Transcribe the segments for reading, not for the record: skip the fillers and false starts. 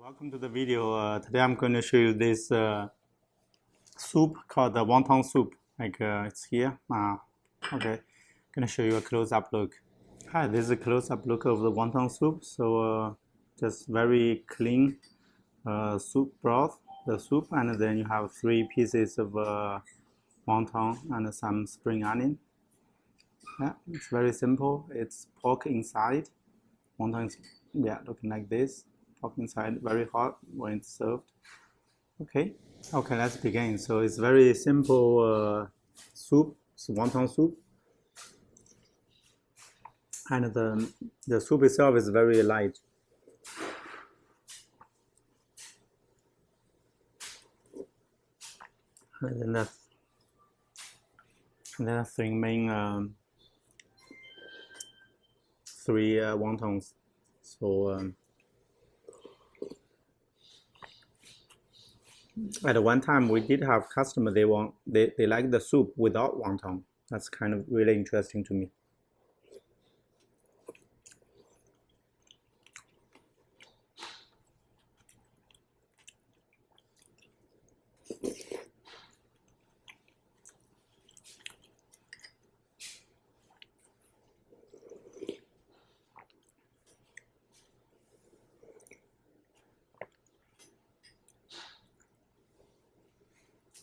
Welcome to the video. Today I'm going to show you this soup called the wonton soup. It's here. Okay, going to show you a close-up look. Hi, this is a close-up look of the wonton soup. So just very clean soup broth, the soup, and then you have 3 pieces of wonton and some spring onion. Yeah, it's very simple. It's pork inside. Wonton is looking like this. Pork inside, very hot when it's served. Okay, let's begin. So it's very simple soup. It's wonton soup, and the soup itself is very light. And then the 3 main 3 wontons. So at one time we did have customer, they like the soup without wonton. That's kind of really interesting to me.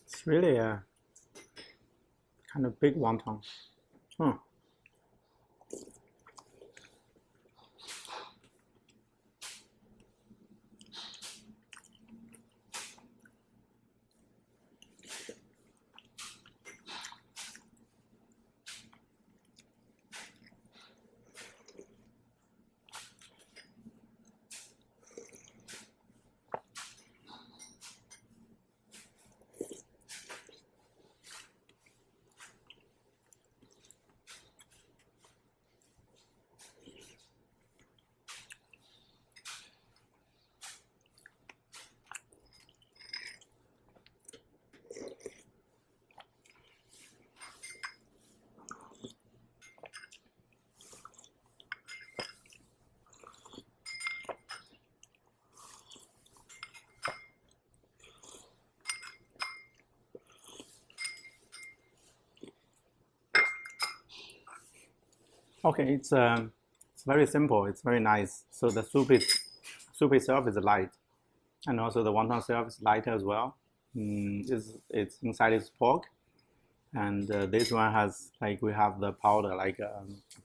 It's really a kind of big wonton. Okay, it's very simple. It's very nice. So the soup itself is light, and also the wonton itself is light as well. It's inside is pork, and this one has we have the powder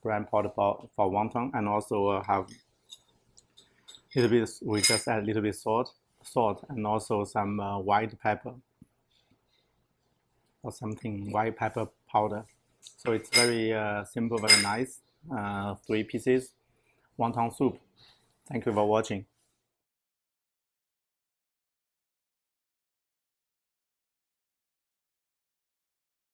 brand powder for wonton, and also have little bit. We just add a little bit salt, and also some white pepper or something, white pepper powder. So it's very simple, very nice. 3 pieces wonton soup. Thank you for watching.